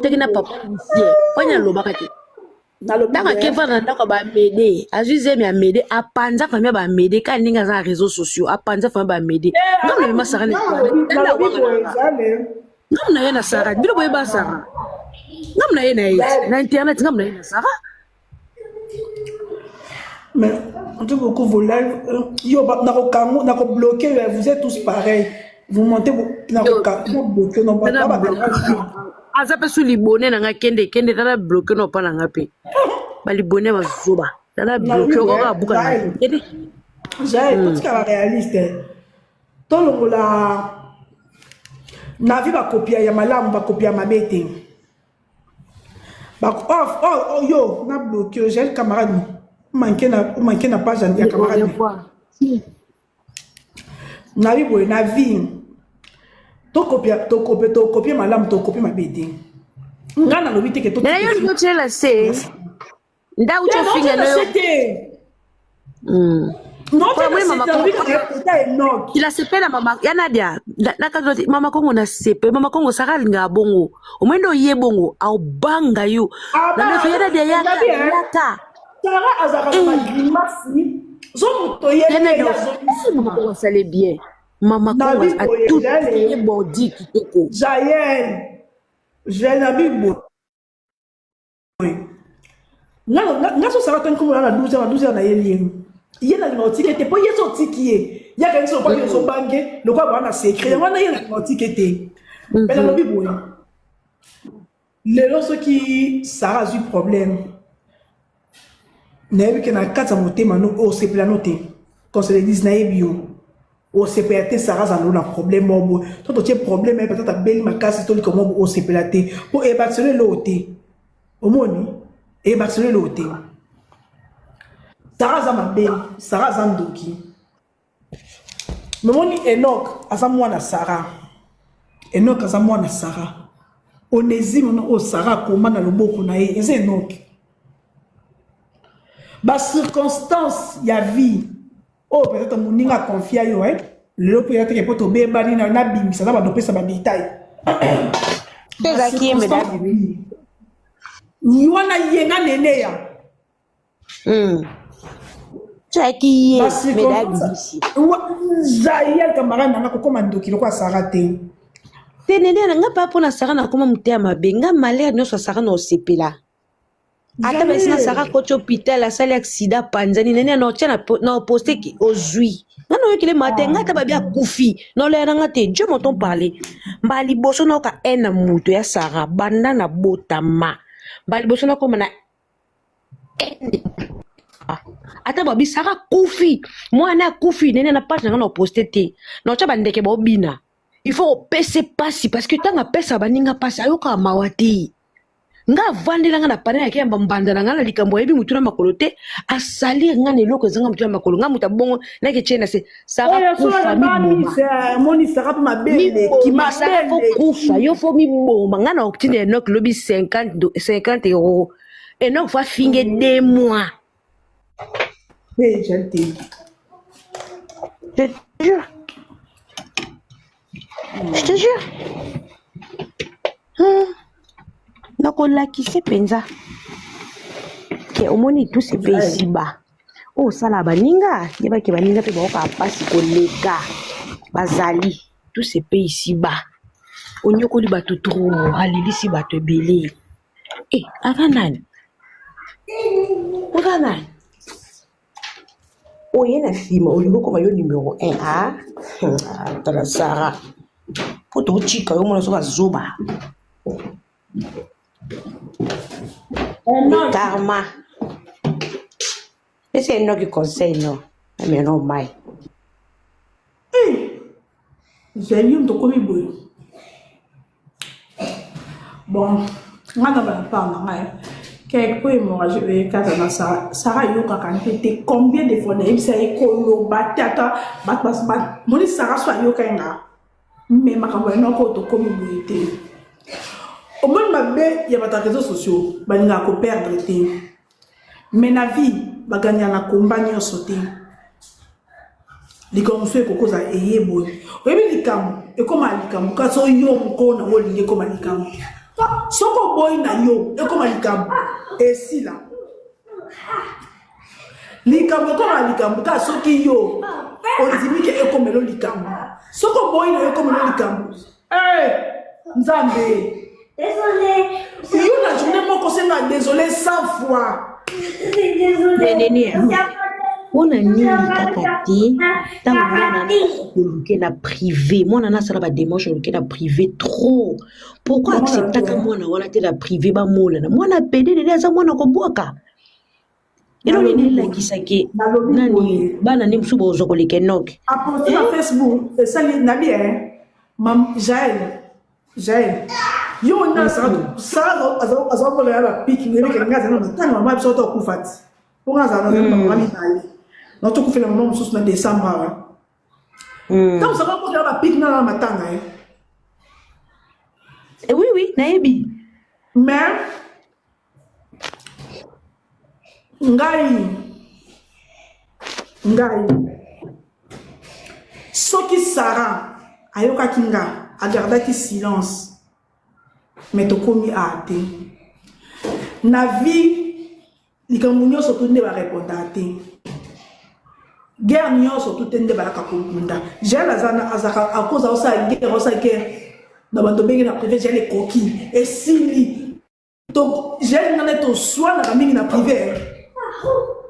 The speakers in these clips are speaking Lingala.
tekina papa monsieur kwanya lobaka te Dans quel cas on va m'aider, à juste m'aider, à panza famille va m'aider quand ninga za réseaux sociaux, à panza famille va m'aider. Non mais ma sara ne. Non na yana sara, bilo boy ba sara. Non na yana na internet, non na yana sara. Mais en tout cas vous live, yo na ko bloquer, vous êtes tous pareils. Vous montez na ko bloquer non pas. Azape sous libonné na kende tala bloqué no pa na ngapi. Ba libonné ba zoba. Tala bloqué o ka buka na. J'ai tout ce qui est réaliste. Tout le la na vi ba copier ya malamu ba copier ma bete. Ba oh yo na bloqué j'ai le camarade manqué na page ya camarade. Na vi boy na vi to copier malam to copier ma bete. Ngana no bite ke to. Na yo no chela se. Nda ucho finga no. Non, il a sepe na mama ya Nadia na kadoti mama kongo na sepe mama kongo saka linga bongo omwendo ye bongo au banga yo na le fiyada dia yaka Sara azaka ma grimasi zo muto ye mama kongo sale bien mama kongo a tout ye body kitoko Jaël na bibo nga so sara tan ko na 12 na ye il y a une antiquité pour y sortir qui est il y a quelque chose pas que so bangue le quoi va secret on a une antiquité mais dans le bible les lorsque qui ça a eu problème n'est que na quatre monter mano au c'est planoté quand c'est les 19 bio au CPT ça a un problème bon toi tu as problème peut-être ta belle ma casse tout comme au CPT pour ébattre l'auté au moni ébattre l'auté Sarah Zamabe, Sarah Zandoki. Mais mon Enoch, Azamwana Sarah. Enoch Azamwana Sarah. Onésime au Sarah, comment dans le beau qu'on a eu, c'est Enoch. Bah, circonstance, il y a vie. Oh, peut-être mon ninga confié à yo, hein. Le peut-être que pour tomber, bani na bim, ça va doper sa babitaille. C'est ça qui est mesdames. Niwana yenga nene ya. Qui est mesdames ici. Jaël camarade nana ko komando kilo kwa sarate. Tenene nga pa pona sara na koma mutea mabenga malheur no so sara no sepela. Ata besina sara ko hôpital la salle accident panzani nene no tia na poster ki ozui. Nga no yekile matin nga ta ba bia kufi no le nga te Dieu m'entend parler. Mbali boso no ka ena muto ya sara banda na botama. Mbali boso no ko na ende ata babi saka kufi mwana kufi nene na page na poster te no cha bandeke bobina il faut pese pasi parce que tanga pesa baninga pasi ayoka mawati nga vandela nga na pane yake mbanda nga na likambo yebi mutuna makolote asali nga ne loko zanga mutuna makolo nga mutabongo na ke chena se saka kufa mi moni saka pa mabele ki masaka fo kufa yo fo mi bomba nga na okutine Enoch lobi 50 euros Enoch va finge 2 mois. Oui, je le dis. Je te jure. Je te jure. Donc on l'a qui s'est penza. Que au moins tout se paye ici bas. Oh ça la baninga. Il va que baninga te bon pas passer kolega. Bazali. Tout se paye ici bas. On y a connu bateau trop. Allez ici bateau belé. Eh, avanan. Avanan. Oh, il y a une fille, au niveau comme le numéro 1. Ah, t'as Sarah. Pour ton chica, au moins, ça zoba. Karma. Et c'est un autre qui conseille, non? Mais non, mai. J'ai eu un peu de bon, on va parler. Quelqu'un moi je vais casser dans ça yoka quantité combien de fois il s'est écolo batata bat mon Sarah soit yoka nga mais ma campagne non ko to communauté au moins ma bé ya ba réseaux sociaux ba nga ko perdre té mais na vie ba gagner na compagnie sauter les conseils ko koza eyebo oyebi likamu e koma likamu ka so yo mko na wo linge koma likamu Soko boy na yo, et comme likambo. Et si là. Likambo comme likambo, car soki yo, on dit que et comme likambo. Soko boy na yo comme likambo. Nzambe. Désolé. Si yo la journée mon conseil na désolé 100 fois. Désolé. On a ni kakati, tant que na privé, moi nana ça va démarche que na privé trop. Pourquoi accepter que moi na wala te na privé ba mola na moi na pédé de ça moi na ko boka. Elo ni la kisake nani bana ni msubo zo ko likenok. Après sur Facebook, ça na bien. Mam Jaël. Yo na ça azo ko la pique ni que ngaza na tanga ma biso to kufati. Pour ngaza na mama mi bali. Notre coup fait le moment sous le décembre. Quand vous savez pourquoi la pique dans la matin, oui, naebi. Mais, ngai, soki Sarah, ayoka kinga, a gardé qui silence, mais to komi a ate. Na vie, likamunyo surtout ne va répondre à te. Guerre nyo surtout tende balaka kokunda. J'ai la zana azaka à cause de ça guerre. Na bando bengi na privé j'ai les coquilles et sili. Donc j'ai n'allé to soin na mingi na privé.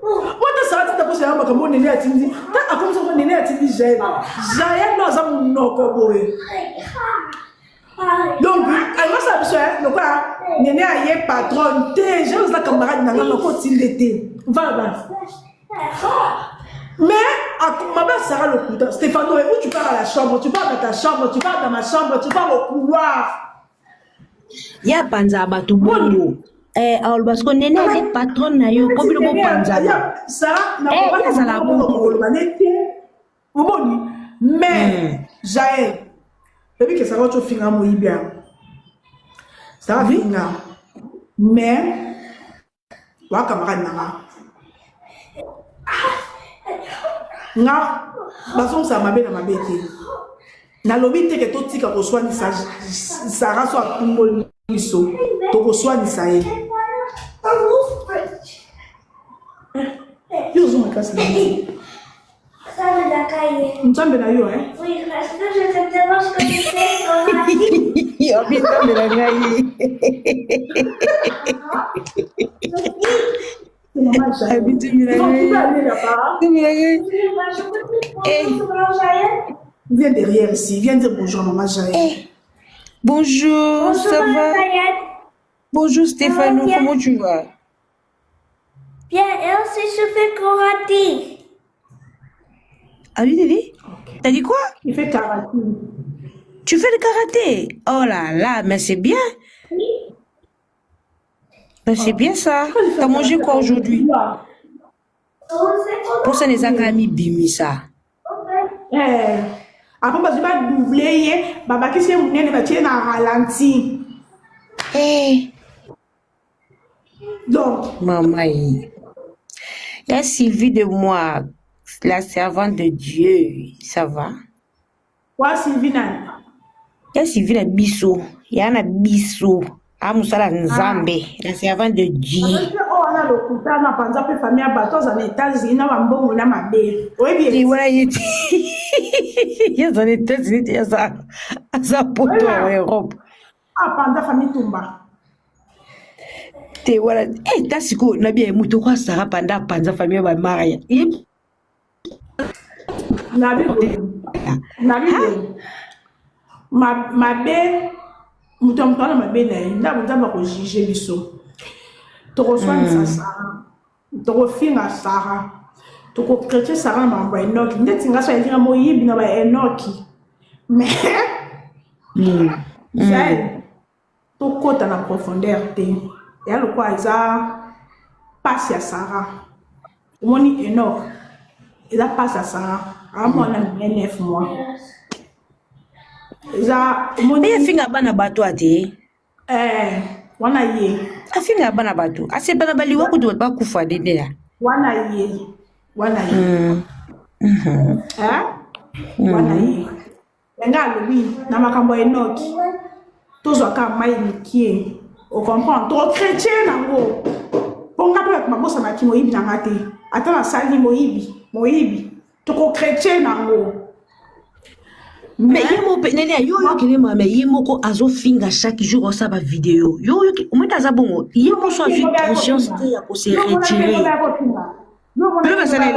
Moi de ça tu t'as pas comme nene atindi. Ta comme ça nene atindi j'ai. J'ai no za munoko boy. Donc elle m'a ça besoin donc nene aye patron té j'ai os la camarade na no ko tindete. Va. Mais, ma mère Sarah le couteau. Stéphano, où tu pars à la chambre? Tu pars dans ta chambre, tu pars dans ma chambre, tu pars au couloir. Ya panza batu bongo. Parce que nene est patron na yo, comme le bon panza. Sarah n'a pas de la bonne. Mais, Jaël, depuis que Sarah tu finis à moi bien. Sarah finit. Mais, wa camarade nana. Nga bason ça m'a bien te na lobi te que to tika ko soigner ça Sarah soit tumbo liso to ko soigner ça e yo zo makasi Ça va la caille. nzambe na yo hein Oui, parce que je te demande ce que tu fais. Yo bita mera ngai. Viens derrière ici, viens dire bonjour maman Jaël. Bonjour, ça va? Bonjour Stéphano, comment tu vas? Bien, elle s'est chauffée karaté. Ah oui, Dédé? T'as dit quoi? Il fait karaté. Tu fais le karaté? Oh là là, mais c'est bien. Ben, c'est bien ça. T'as mangé quoi aujourd'hui? Pour ça, les amis bimi ça. Après, je vais doubler. Baba, qu'est-ce que vous venez de ralenti? Donc, Maman, il y a Sylvie de moi, la servante de Dieu. Ça va? quoi, Sylvie? Il y a Sylvie de Bissot. Il y a un Bissot. Ah, Moussala Nzambe, la servante de Dieu. Oh, on a le couteau, on a pensé que famille a bateau en États-Unis, on a un bon, on a ma belle. Oui, bien. Et voilà, il y a des États-Unis, il y a ça pour toi en Europe. Ah, pendant famille Tumba. Te voilà. Eh, t'as si quoi, n'a bien moutou quoi, ça va pendant famille va marier. Ma belle. Mouton parle ma belle, là on va juger biso. Tu reçois ça Sarah. Tu refais na Sarah. Tu chrétien Sarah m'a envoyé Enoch. Net singa so dire mo yibi na ba Enoch. Mais Jaël, tu côté na profondeur té. Et alors quoi ça passe à Sarah. Moni Enoch. Il a passe à Sarah. À moi on a 9 mois. Mais finga bana bato ate. Wana ye. Afinga bana bato. Ase bana bali wako tu ba kufa dede la. Wana ye. Wana ye. Nga lobi na makambo Enoch. tozwaka mai mikie o comprendre to chrétien nango ponga pe mabosa maki moyibi nanga te ata na sali moyibi toko chrétien nango mais yemo nene yo kile mama yemo ko azofinga chaque jour ça ba vidéo yo o meta za bongo yemo so ju conscience te ya ko se retirer le ba sala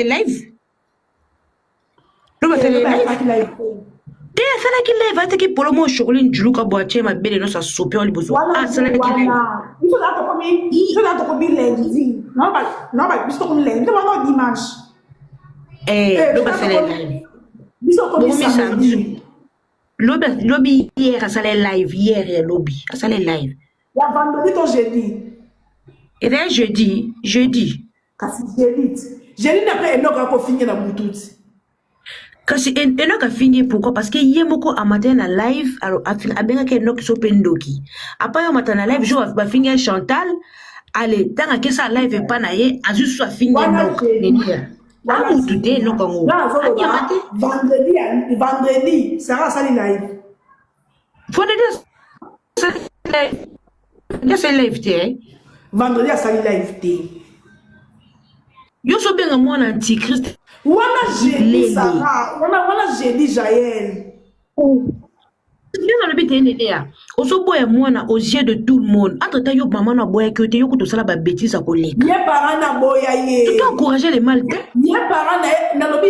live te sala ki live ate ki polomo shogolin juluka boache ma bele no sa sopi on liboso sala ki live iso da to komi lundi non ba biso komi lundi ba dimanche le ba sala live biso komi samedi lobby hier sala live hier lobby sala live ya vendredi to jeudi et then jeudi kasi jeudi après enoka ko finir na mututi kasi enoka finir pourquoi parce que yemoko a matin na live alors abenga ke enoki so pendoki après yo matin na live jo ba finir Chantal allez tanga ke sa live pa na ye azu so finir enoka nenia mututi enoka ngo vendredi Sarah sali live vendredi a sali live te yo so benga mwana antichrist wana jeudi Sarah wana jeudi Jaël bien dans le but NDA oso boya mwana aux yeux de tout le monde entre temps yo maman na boya que te yo ko sala ba bêtise à collègue ye parents na boya ye tu peux encourager les mal ye parents na lobi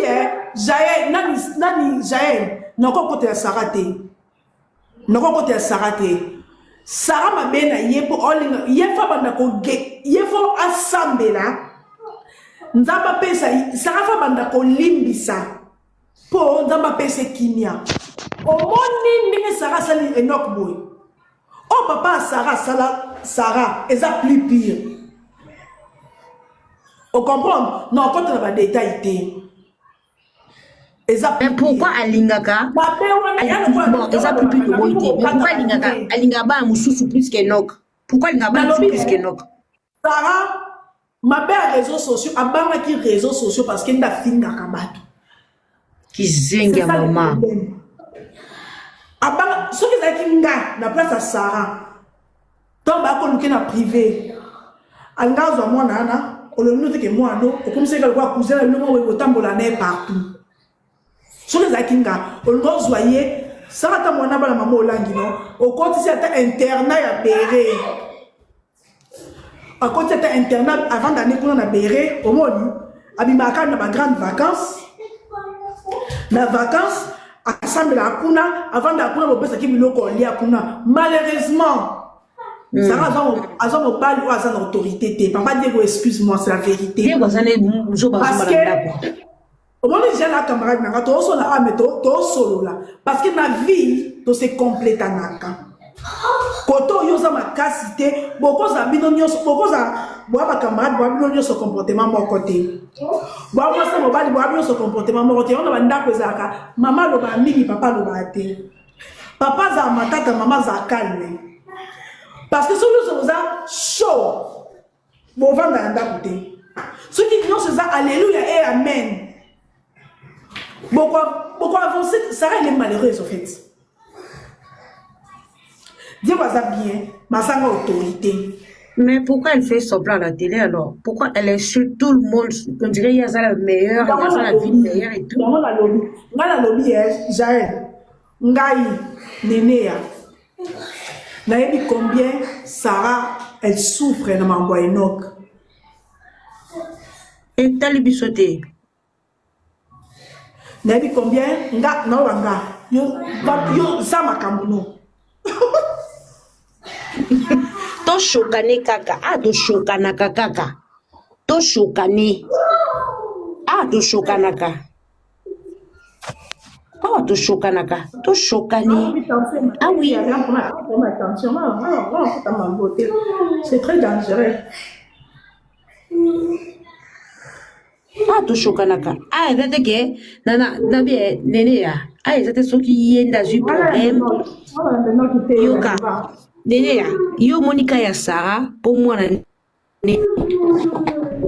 Jaël nani Jaël noko côté ya Sarah te Sarah ma bena ye po olinga ye fa banda ko ye fo asambela nzamba pesa Sarah fa banda ko limbisa po nzamba pesa kimia omoni ndenge Sarah sali Enoch boy o papa Sarah eza plus pire o comprendre non quand on a des détails mais pourquoi alingaka bon eza plus de bon idée mais pourquoi alingaka alinga ba mususu plus qu'Enoch pourquoi alinga ba plus qu'Enoch Sarah ma belle réseaux sociaux abanga ki réseaux sociaux parce qu'il n'a finga kabato qui zenga maman abanga ce que ça kinga na place à Sarah donc ba ko na privé anga zo mwana ana o le note que moi no o comme c'est que quoi cousin le mo we tambola na partout ce que ça kinga o ngo zoyer Sarah ta mwana bala maman olangi no o côté c'est internat ya Béré à côté de internat avant d'aller pour la Béré au monde abimaka na ba grande vacances na vacances ensemble la kuna avant d'apprendre au besa ki biloko lia kuna malheureusement Sarah a mon bal ou a son autorité te papa dire excuse-moi c'est la vérité parce que au moment déjà la camarade na to so la ameto to solo là parce que na vie to se complète naka koto yo za makasité beaucoup za bino nyos beaucoup za boa camarade boa bino nyos comportement mo côté boa mo sa mobali boa bino so comportement mo côté on ba ndako ezaka mama lo ba mingi papa lo ba te papa za matata mama za calme parce que solo so za chaud bo vanda ndako te ce qui nyos za alléluia et amen beaucoup avancé Sarah elle est malheureuse en fait. Dieu va bien, ma sang autorité. Mais pourquoi elle fait semblant à la télé alors? Pourquoi elle est sur tout le monde? On dirait qu'il y a ça la meilleure, il y a ça la vie meilleure et tout. Dans la lobby, Jaël, Ngaï, Nénéa. Naïbi combien Sarah, elle souffre dans ma boîte Enoch. Et t'as le sauté. Naïbi combien Nga, non, Nga. Yo, Zama Kamuno. To shokane kaka to shokanaka kaka to shokane to shokanaka to shokanaka to shokane oui c'est très dangereux to shokanaka zate ke na bien Nénéa zate soki yenda zu problème yoka Nénéa yo Monica ya Sarah pour moi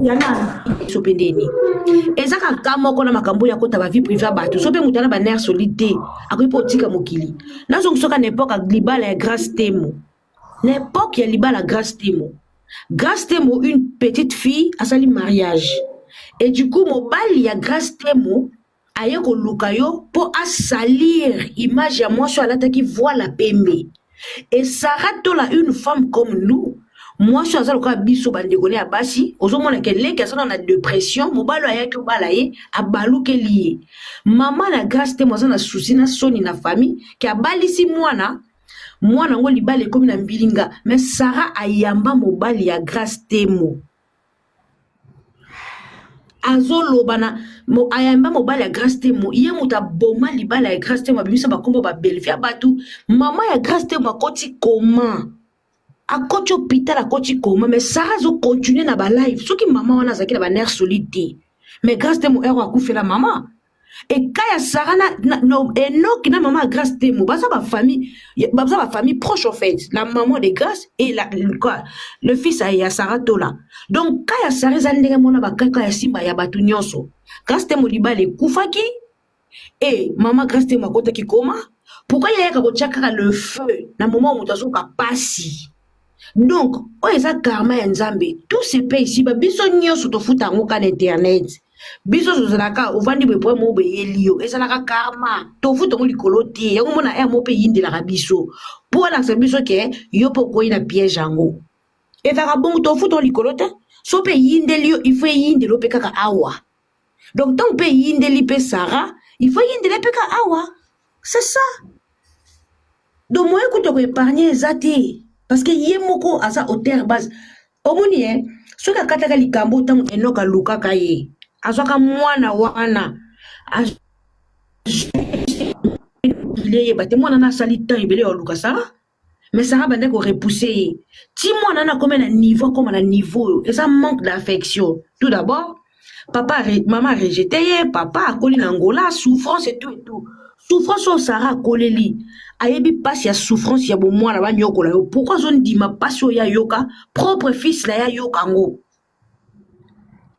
Yana. Sopendeni. Ezaka kama kona makambo ya kota ba vie privée bato. Sope mutana ba nerf solide. Akoipo tika mokili. Nazo soka n'époque libala ya grâce temo. L'époque ya libala grâce temo. Grâce temo une petite fille a sali mariage. Et du coup mobali ya grâce temo aye ko lukayo po a salir image ya moi so alata ki voile pembe. Et Sarah Tola une femme comme nous. Moi, je suis à biso bandegone à basi. Ozomona ke leke ça dans la dépression. Mobalo aya ke balaye a balu ke lié. Maman la grâce te moi na souci na soni na famille ki a balisi mwana. Mwana ngo libale comme na mbilinga. Mais Sarah ayamba mobali ya grâce temo. Azolo bana ayamba mobali ya grâce temo. Iye muta boma libale ya grâce temo bimisa bakombo ba belfia batu. Maman ya grâce temo akoti comment? A coach hôpital a coach comment mais Sarah zo continuer na ba live ce qui maman wana zaki na ba nerf solide mais grâce temo ero akufe la maman et kaya Sarah no Enoch na maman grâce temo ba famille proche en fait la maman de grâce et le fils a Sarah Tola donc kaya Sarah zandenge mona ba kaka ya simba ya batu nyonso grâce temo libale kufaki et maman grâce temo kota ki koma pourquoi il y a ka le feu na moment où mutazo ka pasi. Donc, oh, eza karma ya nzambe. Tout se paye ici. Biso nyonso to futa ngo ka internet. Biso zozalaka ovandi be po mo be elio. Ezalaka karma. To futa ngo likolo te. Yango mona mo pe yindela biso. Pour la biso ke yo po ko ina piège yango. Ezaka bongo to futa likolo te. So pe yindelio, il faut yindelo pe kaka awa. Donc tant pe yindeli pe Sarah, il faut yindele pe kaka awa. C'est ça. Donc moi écoute ko épargner ezati. Parce que yemoko asa hauteur base. Omoni soka kataka likambo tango Enoch luka kaye. Azwaka mwana wana. Il bate mwana na salita ibele o luka Sarah. Mais Sarah bande ko repousser. Ti mwana na comme na niveau comme na niveau. Et ça manque d'affection. Tout d'abord, maman rejeté, papa a collé l'angola, souffrance et tout et tout. Souffrance au Sarah koleli. Ayebi passe ya souffrance ya bo mwana ba nyokola yo. Pourquoi zone dit ma passion ya yoka propre fils la ya yoka ngo.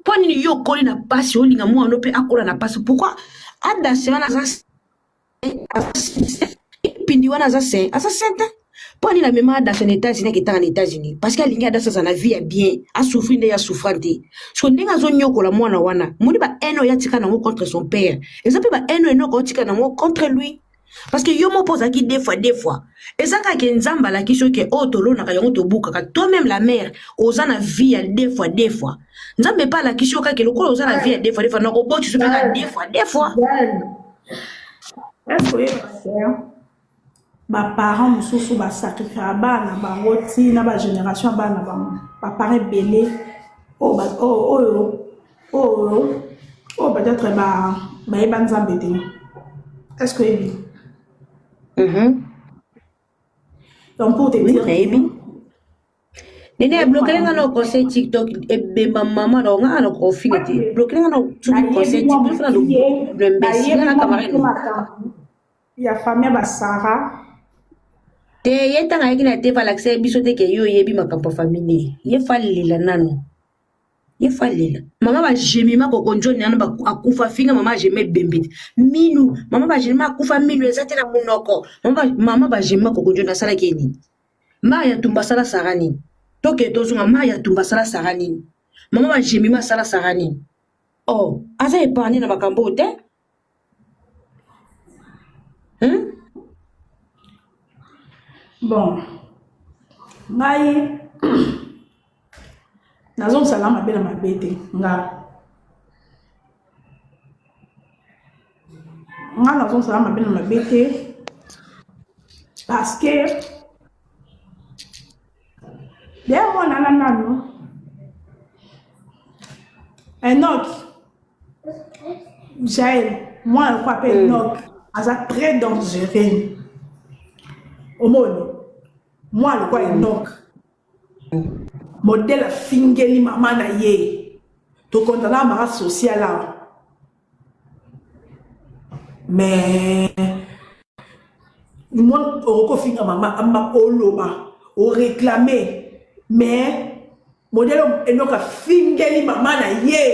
Poni yo koli na passion linga mwana pe akola na passion. Pourquoi ada sera na pindi wana za saint assassin. Poni la même ada son États-Unis qui est en États-Unis parce qu'elle linga da sa na vie bien a souffrir de ya souffrante. So ndenga zo nyokola mwana wana. Moni ba eno ya tika na ngo contre son père. Et ça peut ba eno ko tika na ngo contre lui. Parce que yo mo pose qui des fois et ça ka nzamba la kisho ke otolo na kayango to buka ka toi même la mère ozana vie des fois nzambe pas la kisho ka ke lokolo ozana vie des fois na ko bo tu se ka des fois est-ce que ba parents mususu ba sacrifier bana ba ngoti na ba génération bana ba parents belé peut-être ba nzambe te est-ce que donc pour te dire Nene bloquer ngano conseil TikTok et be maman no ngano ko fingati bloquer ngano sur conseil TikTok fana do le mbesi na camarade ya famille ba Sarah te yeta nga ikina te fa l'accès biso te ke yo yebi makampo famille ye fallela nano ye fallela mama ba jemima ko konjoni nana ba akufa finga mama jeme bembeti minu mama ba jemima akufa minu ezate na munoko mama ba jemima ko konjoni sala keni ma ya tumba sala sarani toke tozunga ma ya tumba sala sarani mama ba jemima sala sarani oh asa epani na makambo te bon ngai nazo salama bela mabete nga nazo salama bela mabete parce que derrière moi nano Enoch Jaël moi je crois que Enoch asa très dangereux au monde moi je crois Enoch modèle fingeli maman na ye to kontana mara social là mais mon oko finga maman amma oloba o réclamer mais modèle enoka fingeli mama na ye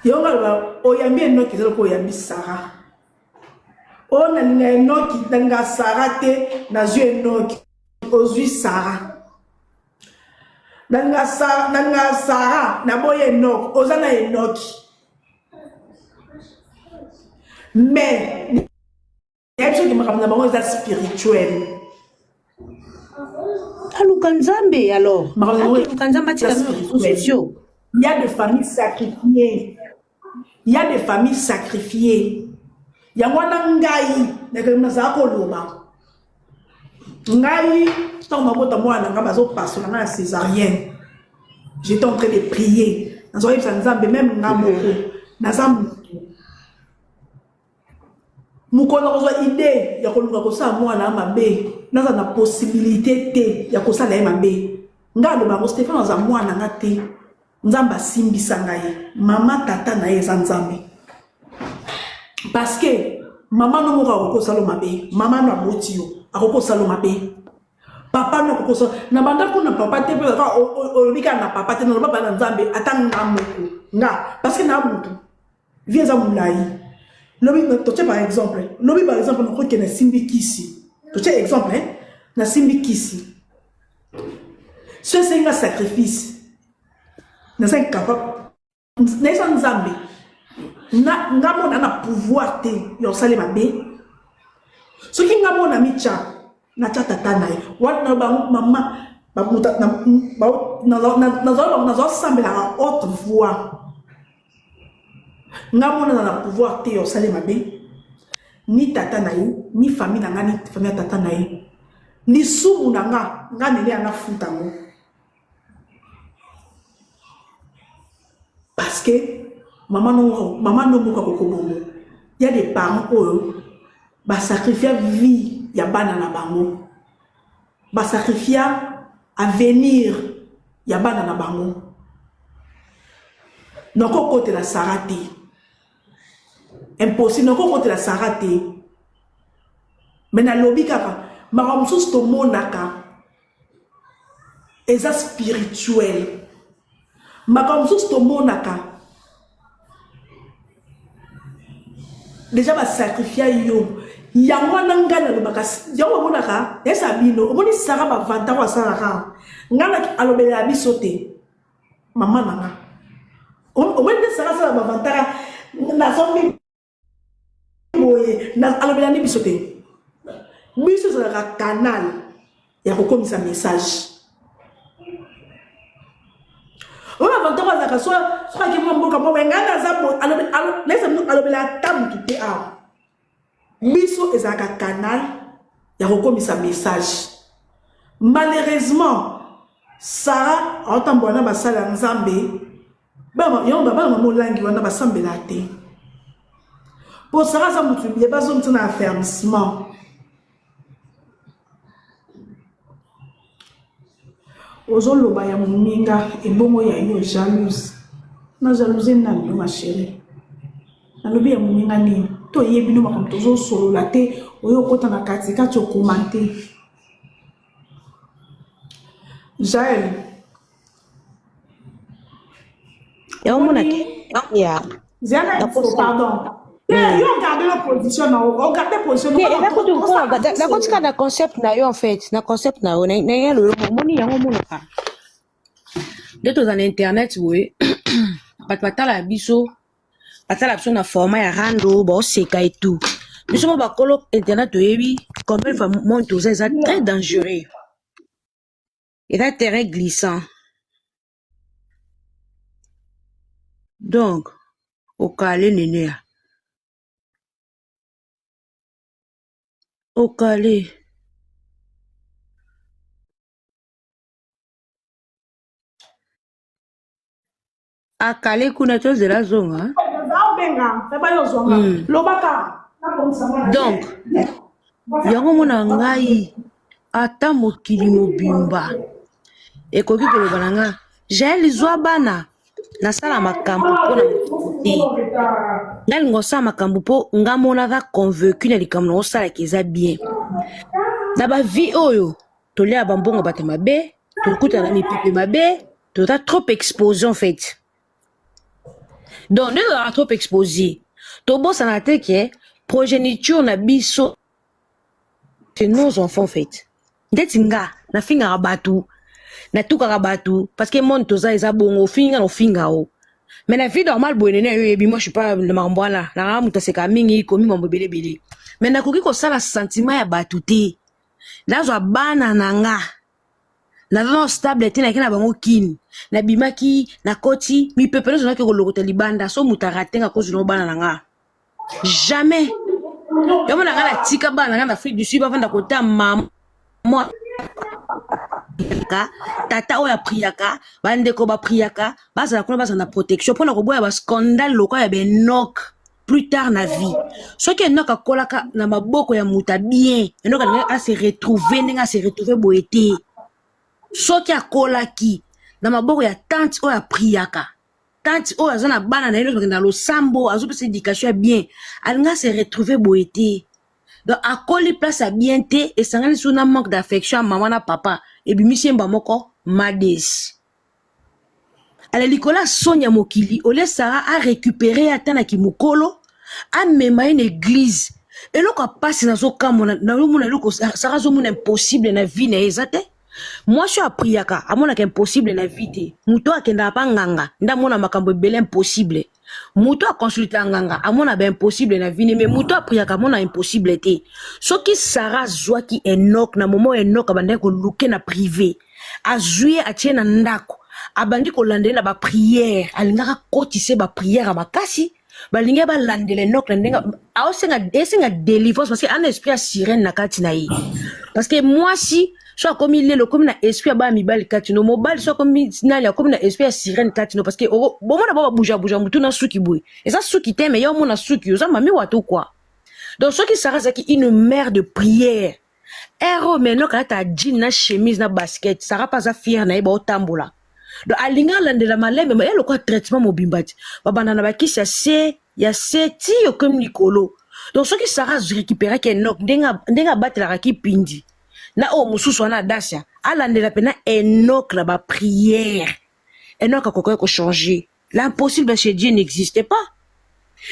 yonga oyambi enoki zelo ko oyambi Sarah ona linga enoki danga Sarah te na zui enoki ozui Sarah nanga Sarah na boye enoki ozana enoki mais y'a qui m'a ramené dans spirituel. Alukanzambe alors. Il y a des familles sacrifiées. Il y a des familles sacrifiées. Il y a un ngai ngai tant ma moi na ngabazo passe na césarienne. J'étais en train de prier. Dans un nzambe même ngamoko nazam mukona kozwa idée ya koluka kosala mwana mabe naza na possibilité te ya kosala ye mabe nga loba ko Stéphane aza mwana nga te nzamba simbisa ngai mama tata na ye za nzambe parce que mama no moka kokosala mabe mama no aboti yo akokosala mabe papa no kokosala na banda kuna papa te pe ka olobika na papa te no baba na nzambe atanga moko nga parce que na mutu vie za mulai Lobi, par exemple, on croit qu'il y a Simbi Kissi. Tu as exemple, na Simbi Kissi. Ce c'est un sacrifice. Nous sommes capables. Nous sommes Zambé. Nous avons pouvoir de faire ma bé. Ce qui nous avons mis tcha, na tcha tata naï. Wat na ba maman, ba muta na ensemble à haute voix. Nga mona na pouvoir te yo sale mabe ni tata na ye ni famille na nga ni famille tata na ye ni sumu na nga nele ana futa ngo parce que maman no moka kokobongo il y a des parents ba sacrifier vie ya bana na bango ba sacrifier avenir ya bana na bango noko kote la sarate impossible noko kote la sarate mais na lobi kaka maramsus to monaka eza spirituel maramsus to monaka déjà ba sacrifier yo yango nangana lobaka yango monaka esa bino omoni sara ba vanta wa sara ngana alobela bisote mama nanga au moins de ça va vantara na sombi boye na alobela ni bisote biso za ka canal ya kokomisa message on va vantara za ka soit ki mboka mo ngana za bo alobela tam tuté a biso za ka canal ya kokomisa message malheureusement Sarah autant ba sala nzambe Baba, yon baba maman langi wana basambela te. Pour Sarah ça mutu bien pas zone na affermissement. Ozolo ba ya muninga ebongo ya yo jalouse. Na jalousie na yo ma chérie. Na lobi ya muninga ni to yebi no makambo tozo solo la te oyo kota na katika to commenter. Jaël Yeah. Pardon. Yo garder la position, on garder position. D'accord, na concept na yo en fait, na concept na yo, na le moni yango monoka. De tous en internet oui. Batala biso, batala biso na format ya rando, ba oseka et tout. Biso mo ba kolo internet yebi, combien de fois monte aux c'est très dangereux. Et un terrain glissant. Donc, au calé néné. Au calé. A calé kuna chose de la zone, hein? Donc, yango mona ngai ata mokili mobimba. Ekoki koloba na nga, Jaël zwa bana. Nasala makambo pona mokote ngali ngosala makambo po ngamona va convaincu na likambo osala keza bien na ba vie oyo tolia bambongo bate mabe tokutana mipepe mabe tota trop exposé en fait. Donc nde tozala trop exposé tobosana te ke progéniture na biso c'est nos enfants en fait. Ndeti nga nafingaka bato natukaka bato parce que monde toza eza bongo finga no finga o. Mais la vie normale boye nene yebi moi je suis pas le mambwana na muta seka mingi komi mambo bele bele. Mais nakoki ko sala sentiment ya bato te. Nazwa bana nanga. Na non stable te na kina bango kin. Na bimaki na koti mi pepelo zona ke ko lokota libanda so muta ratenga ko zona bana nanga. Jamais. Yo mona ngala tika bana ngana Afrique du Sud ba vanda kota maman. Moi tata oya priaka bandeko ba priaka bazala kuna bazana protection pona ko boya ba scandale loko ya benok plus tard na vie soki enok akolaka na maboko ya muta bien enok a se retrouver ndenge se retrouver boete soki akolaki na maboko ya tante oya priaka tante oya zana bana na eno na losambo azopesa éducation bien alinga se retrouver boete. Donc akoli place à bien te et sangani suna manque d'affection maman na papa et bimisi mba moko mades. Ale likola Sonia mokili ole Sarah a récupéré atana ki mukolo a mema une église et loko passe na zo kamona na mona loko Sarah zo mona impossible na vie na ezate. Moi je suis apriaka amona impossible na vie te muto akenda pa nganga nda mona makambo bele impossible. Muto a consulté nganga amona ba impossible na vie mais muto a priaka mona impossible te soki Sarah zwaki Enoch na moment Enoch abandaki ko luke na privé azui atie na ndako abandi ko landela ba prière alingaka kotise ba prière makasi balinga ba landela Enoch na ndenga aosenga délivrance parce que un esprit a sirène na kati na ye parce que moi si soit comme il est le comme na esprit ba mibali katino mobile soit comme nali comme na esprit sirène katino parce que bon moi d'abord bouger mutu na suki boy et ça suki te mais yo mon na suki yo ça mami wato quoi donc ce qui sera qui une mère de prière héros mais non quand ta jean na chemise na basket ça va pas à fier na ba otambola donc alinga landela malembe mais le quoi traitement mobimbati baba na ba ki c'est ya seti yo comme Nicolo donc ce qui sera récupérer qu'Enoch ndenga battre la ki pindi na o mususu wana dasia alandela pena Enoch na ba prière Enoch akokoya ko changer l'impossible chez Dieu n'existait pas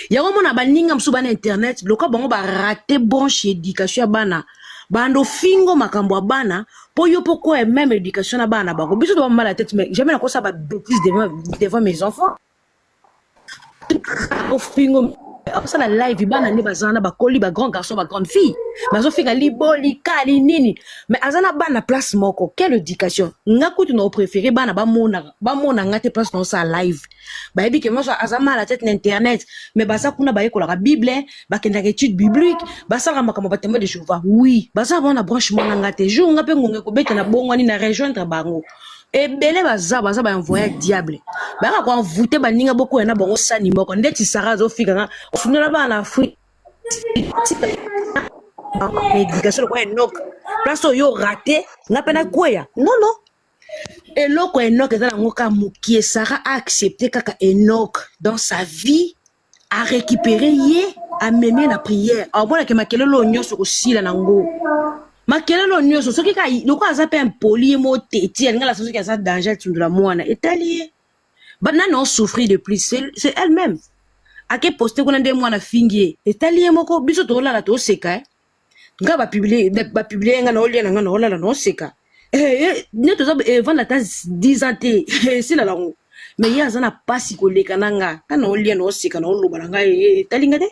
ya ko mona baninga msuba na internet loko bango ba rater branche éducation bana bando fingo makambo bana po yo pourquoi même éducation na bana bako biso to mal la tête mais jamais na ko ça ba bêtise devant mes enfants au fingo ça la live bana ne bazana ba koli ba grand garçon ba grande fille bazo finga liboli kali nini mais azana bana place moko quelle éducation ngakutu no préféré bana ba mona ngate place dans sa live ba ebi ke moi azama la tête internet mais basa kuna ba ekola ka bible ba kenda étude biblique basa rama kama ba témoin de Jéhovah oui basa bona branchement ngate jour ngape ngonge ko beta na bongwani na rejoindre bango et belé baza ba envoyer diable ba ka ko envoûter baninga boko na bango sani moko ndeti Sarah zo fika sunela bana Afrique éducation ko Enoch place yo raté ngapena koya non et loko Enoch ezala ngoka mukie Sarah a accepté kaka Enoch dans sa vie a récupéré yé a mener la prière a bona ke makelelo nyoso ko sila nango makelelo nyoso soki ka loko azape impoli mo teti ngala soki aza danger tundula mwana etali bana non souffrir de plus c'est elle-même ake poster kuna nde mwana fingie etali moko biso to la to seka nga ba publier nga na olia nga na olala no seka ne to za vanda ta 10 ans te si la lango mais ya zana pasi ko leka nanga kana olia no seka na oloba nga etali nga de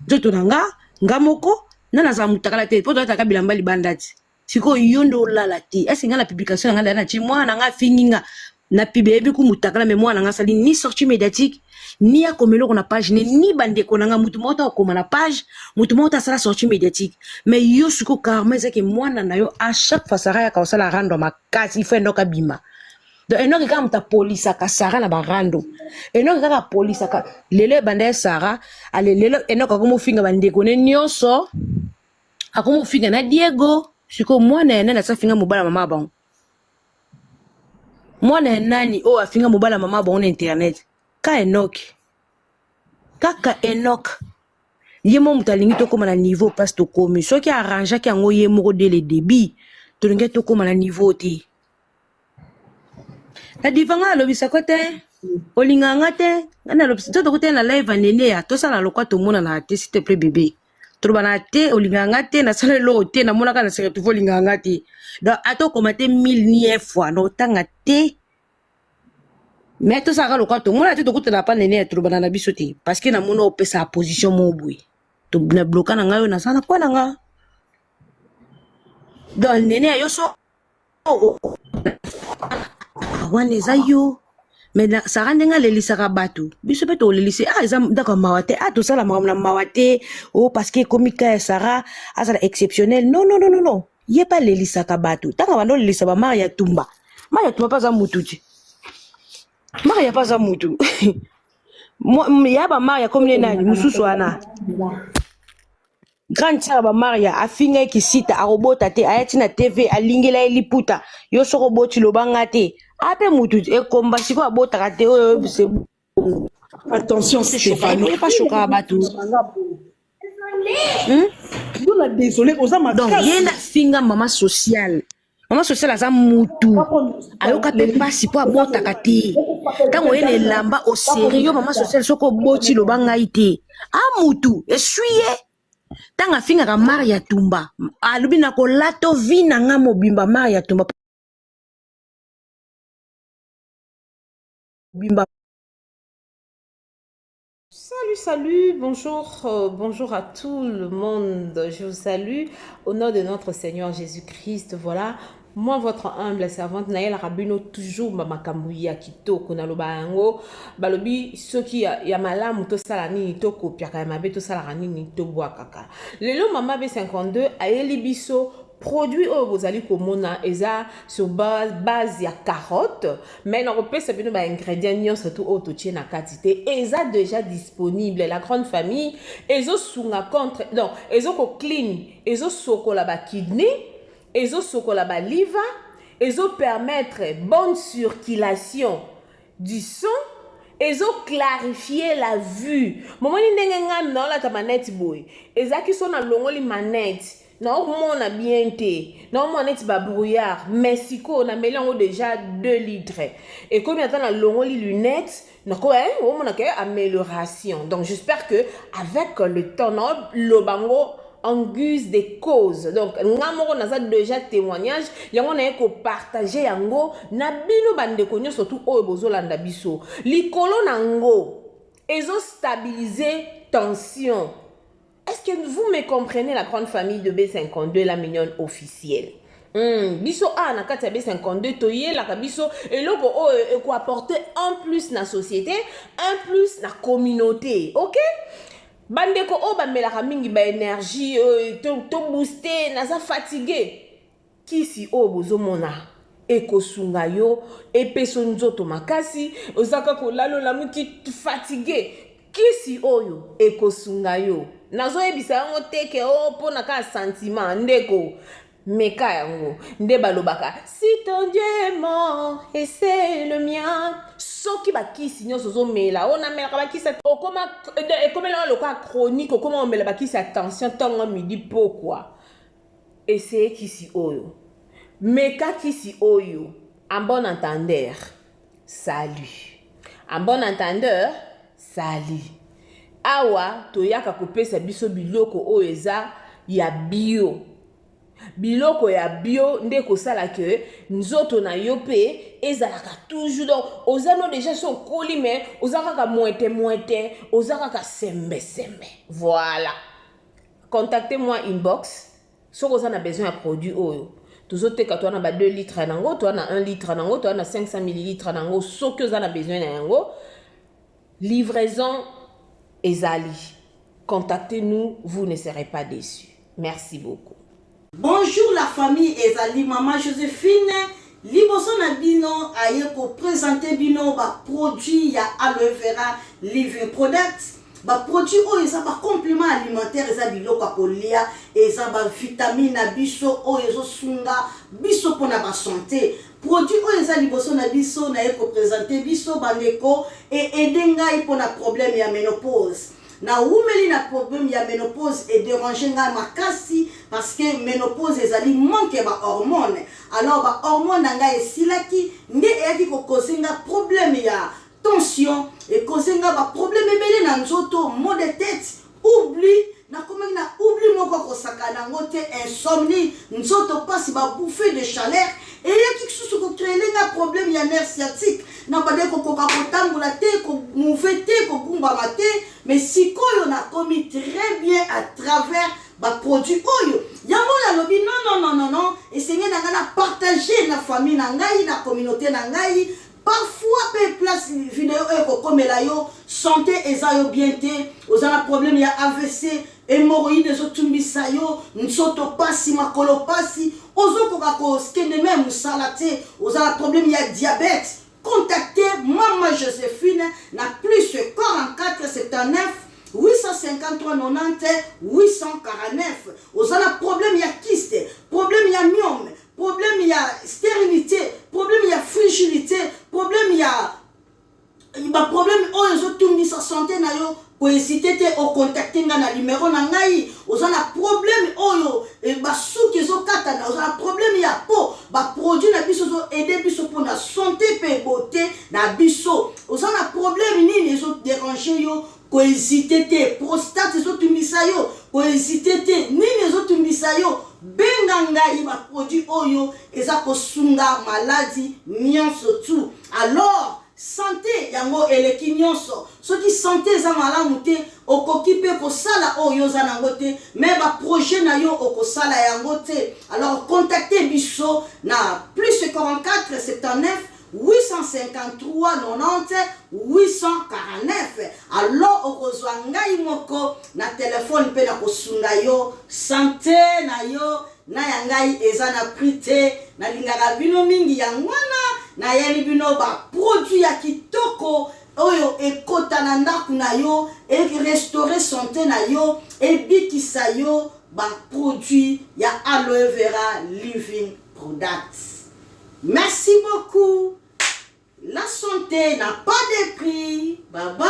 joto nga moko nana za mutakala te poto ta kabila mbali bandati siko yondo lala te est-ce nga la publication nga na chi mwana nga finginga na pibebi ku mutakala mais mwana nga sali ni sortie médiatique ni a komelo na page ni bande ko nga mutu mota ko na page mutu mota sala sortie médiatique mais yo suko karma ezaki mwana na yo à chaque fois Sarah ya ka sala rando makasi fait ndoka bima donc Enoch ka muta police ka Sarah na barando Enoch ka police ka lele bande Sarah ale lele Enoch ko mo finga bande ko ne nyonso akomo finga na Diego siko mwana na sa finga mobala mama bon mwana nani o afinga mobala mama bon internet ka Enoch kaka Enoch yemo mutalingi to koma na niveau parce to komi soki arrange ki ango yemo dès le début to linga to koma na niveau te La divanga alobisa ko te. Olinganga te. Ngana alobisa to ko te na live nene ya. To sala lokwa to mona na te s'il te plaît bébé. Trobana te olinganga te na sala lo te na mona kana sere tu olinganga te. Donc ato komate 1000 nie fois no tanga te. Mais to sala lokwa to mona te to kutela pa nene ya trobana na biso te parce que na mona opesa position mo boui. To na bloka na ngayo na sana kwa na nga. Donc nene yo so wana eza yo mais sara ndenge alelisaka bato biso mpe tolelise eza ndako mawa te tosala makambo na mawa te parce que ekomi ka ya sara azala exceptionnel non ye mpe alelisaka bato ntango bando olelisa bamare ya tumba mpe aza mutu te mare mpe aza mutu ya bamare ya komi ne nani mosusu wana grande sœur ba Maria afinga kisita arobota te ayati na TV alingela eliputa yo soko boti lobanga te ape mutu ekomba siko abota te oyo c'est attention Stéphane pas choquer batu désolé donc yena finga mama sociale aza mutu ayoka pe pasi po abota te tango yena elamba au sérieux mama sociale soko boti lobanga ite mutu essuie tanga finga ka Maria tumba alubi na kolato vina nga mobimba Maria tumba bimba. Salut, bonjour à tout le monde, je vous salue au nom de notre Seigneur Jésus-Christ. Voilà, moi votre humble servante Naël Rabino, toujours mamakambuya kitoko na lobango balobi soki ya malamu to sala nini to kopia ka mabe to sala nini to boa kaka lelo mama B52 ayeli biso produit oyo bozali komona eza sur base ya carotte mais na kopesa bino ba ingrédients nyonso tout oyo totie na kati te eza déjà disponible la grande famille ezo sunga contre donc ezo ko clean ezo sokola ba kidney ezo sokola ba liver ezo permettre bonne circulation du sang ezo clarifier la vue momoni ndenge ngam na la ta manette boy ezaki so na longoli manette na omona bien te na omona ti ba brouillard Mexico na melango déjà 2 litres et comme attend na longoli lunettes na ko omona ke amélioration donc j'espère que avec le temps lobango en guise de cause donc ngamoko naza déjà témoignage yango na ko partager yango na bino bandeko nyonso surtout oyo bozolanda biso likolo nango ezo stabiliser tension. Est-ce que vous me comprenez la grande famille de B52 la mignonne officielle? Biso na kati ya B52 toye la biso eloko o ko apporter en plus na société, en plus na communauté, OK? Bandeko o ba melaka mingi ba énergie to booster naza fatigué. Kisi o bozomona ekosunga yo epeso nzoto makasi ozaka kolalo la muki fatigué. Kisi oyo ekosunga yo nazo ebisa yango teke pona ka sentiment ndeko meka yango nde balobaka si ton Dieu est mort et c'est le mien soki bakisi nyonso zomela ona mela bakisi okoma ekomela loka chronique okoma omela bakisi attention tongo midi pourquoi essayer kisi oyo meka kisi oyo en bon entendeur salut en bon entendeur salut awa toyaka kopesa biso biloko oyo eza ya bio biloko ya bio nde kosala ke nzoto na yo pe ezalaka toujours donc ozano déjà so koli mais ozaka moite ozaka sembe voilà contactez-moi inbox so vous avez besoin de produit oyo tozoteka to na ba 2 litres nango to na 1 litre nango to na 500 ml nango so que vous avez besoin na yango livraison ezali contactez-nous vous ne serez pas déçus merci beaucoup. Bonjour la famille ezali maman Joséphine liboso na bino aye ko présenter bino ba produit ya aloe vera living products ba produit oyo eza ba complément alimentaire eza biloko kolia eza ba vitamine na biso oyo ezo sunga biso pona ba santé produit oyo eza liboso na biso na ye ko présenter biso bandeko et aider ngai pona problème ya ménopause na umeli na problème ya ménopause et déranger nga makasi parce que ménopause ezali manque ba hormone. Alors ba hormone nga esilaki nde eyaki ko causer nga problème ya tension et causer nga ba problème ebele na nzoto, maux de tête, oubli na komaki na oubli moko kosaka nango te, insomnie, nzoto pasi ba bouffée de chaleur et yaki kisusu ko créer nga problème ya nerf sciatique na bade ko koka kotambola te ko mouver te ko gumbama te, mais sikoyo na komi très bien à travers ba produit oyo yango na lobi non et seigneur na ngana partager na famille na ngai na communauté na ngai. Parfois, pe place vidéo comme la yo santé eza yo bien te, ozana problème ya AVC, hémorroïde zo tumbisa yo, nsoto pasi makolo pasi, ozo koka ko skene même salate, ozana problème ya diabète. Contactez Maman Joséphine na plus 44 79 853 90 849. Ozana problème ya kyste, problème ya myome, problème il y a stérilité, problème il y a fragilité, problème il y a problème oh les autres sa santé na yo pour hésiter au contacter na numéro na ngai ozana problème oyo et ba souki zo kata na ozana problème il y a po ba produit na biso zo aider biso pour la santé pe beauté na biso ozana problème nini les autres déranger yo ko hésiter te prostate les autres misayo ko hésiter te nini les autres misayo benga ngai ba produit oyo eza ko sunga maladie nyonso tout. Alors santé yango eleki nyonso soki santé eza malamu te okoki pe kosala oyo oza nango te mais ba projet na yo okosala yango te. Alors contactez biso na plus 44 79 853 90 849. Alors okozwa ngai moko na téléphone pe na kosunga yo santé na yo na yangai eza na prité na lingaka bino mingi yangwana na yeli bino ba produit ya kitoko oyo ekota na ndaku na yo e restaurer santé na yo e bikisa yo ba produit ya aloe vera living products. Merci beaucoup. La santé n'a pas de prix. Bye bye.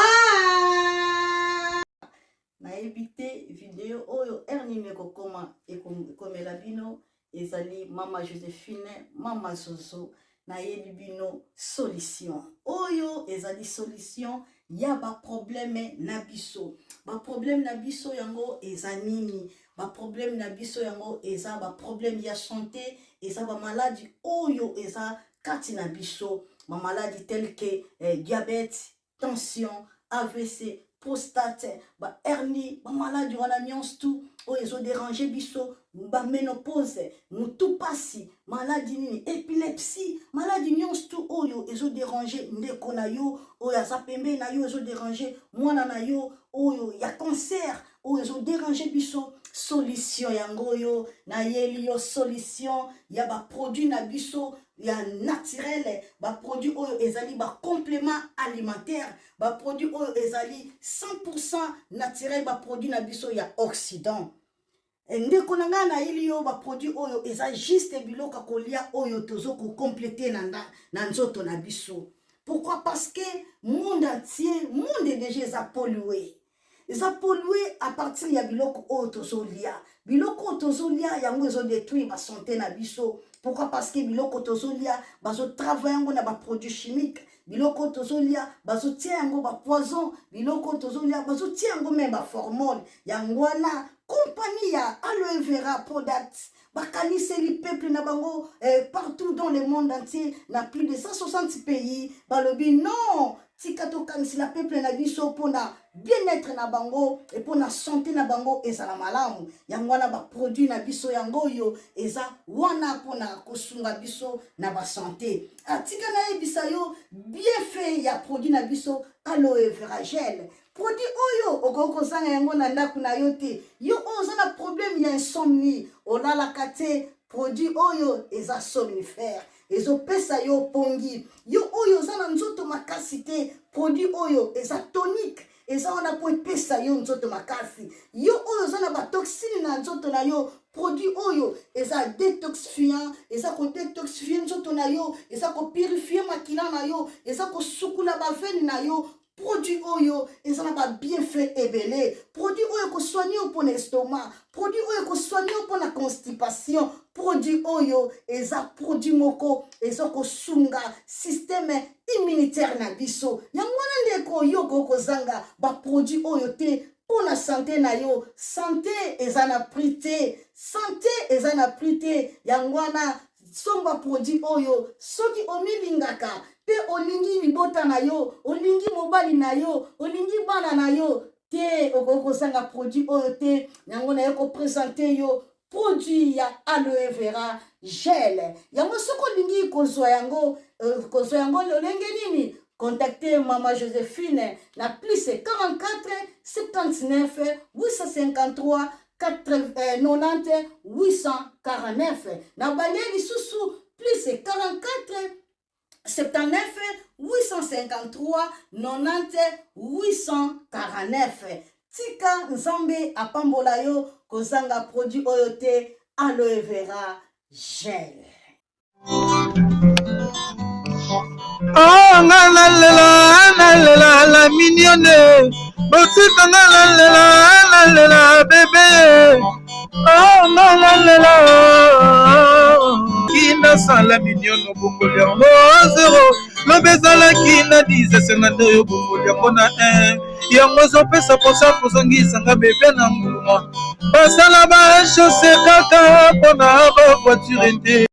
Na évité vidéo oyo ernime ko koma et comme la bino ezali Maman Joséphine, Maman Zozo na yebi bino solution. Oyo ezali solution ya ba problème na biso. Ba problème na biso yango ezanini. Ba problème na biso yango eza ba problème ya santé, eza ba maladie oyo eza kati na biso. Ma maladie telle que diabète, tension, AVC, prostate, ba hernie, ba maladie wana nyonso tout oyo ezo déranger biso, ba ménopause, mutu pasi, maladie nini, épilepsie, maladie nyonso tout oyo ezo déranger ndeko na yo, oyo aza pembe na yo ezo déranger mwana na yo, oyo ya cancer, oyo ezo déranger biso. Solution yango yo na yeli yo solution ya ba produit na biso ya naturel, ba produit oyo ezali ba complément alimentaire, ba produit oyo ezali 100% naturel, ba produit na biso ya Occident. Ndeko na nga na yeli yo ba produit oyo eza juste biloko kolia oyo tozo ko compléter na nzoto na biso. Pourquoi? Parce que monde entier, monde déjà pollué. Ils ont pollué à partir de biloko otozolia. Biloko otozolia yango ezo détruire ma santé na biso. Pourquoi? Parce que biloko otozolia bazo travailler yango na ba produits chimiques. Biloko otozolia bazo tia yango ba poison. Biloko otozolia bazo tia yango même ba hormone. Yango wana compagnie ya aloe vera products. Bakanise li peuple na bango partout dans le monde entier, na plus de 160 pays. Balobi non. Tikato kanisi la peuple na biso pona bien-être na bango et pona santé na bango eza na malamu. Yango wana ba produit na biso yango yo eza wana pona kosunga biso na ba santé. Atika na ebisa yo bien fait ya produit na biso aloe vera gel. Produit oyo okoko zanga yango na ndaku na yo te. Yo oza na problème ya insomnie, olala kate produit oyo eza somnifère. Ezo pesa yo pongi. Yo oyo zana nzoto makasi te. Produit oyo eza tonique. Eza wana po pesa yo nzoto makasi. Yo oyo zana ba toxine na nzoto na yo. Produit oyo eza détoxifiant. Eza ko détoxifier nzoto na yo. Eza ko purifier makila na yo. Eza ko sukula ba veine na yo. produit oyo ezana ba bienfait ebele, produit oyo ko soigner pour l'estomac, produit oyo ko soigner pour la constipation, produit oyo eza produit moko eza ko sunga système immunitaire na biso. Yango wana ndeko yo ko zanga ba produit oyo te pour la santé na yo. Santé ezana prité, santé ezana prité. Yango wana somba produit oyo soki omilingaka pe olingi libota na yo, olingi mobali na yo, olingi bana na yo te okozanga produit oyo te. Yango na yoko présenter yo produit ya aloe vera gel. Yango soko olingi kozwa yango lolenge nini, contactez Maman Joséphine na plus 44 79 853 90 849. Na Balieli Soussou plus 44 79 853 90 849. Tika Nzambe apambola yo kozanga produit oyote aloe vera gel. Oh, la mignonne. Botika la bébé. Oh, la. Kina sala mignonne bokoli yango 0. Lobezala kina 10 sengando yo bokoli yango na 1. Yango zopesa posa kozongisa nga bébé na mbuma. Basala ba chaussée kaka pona ba voiture nde.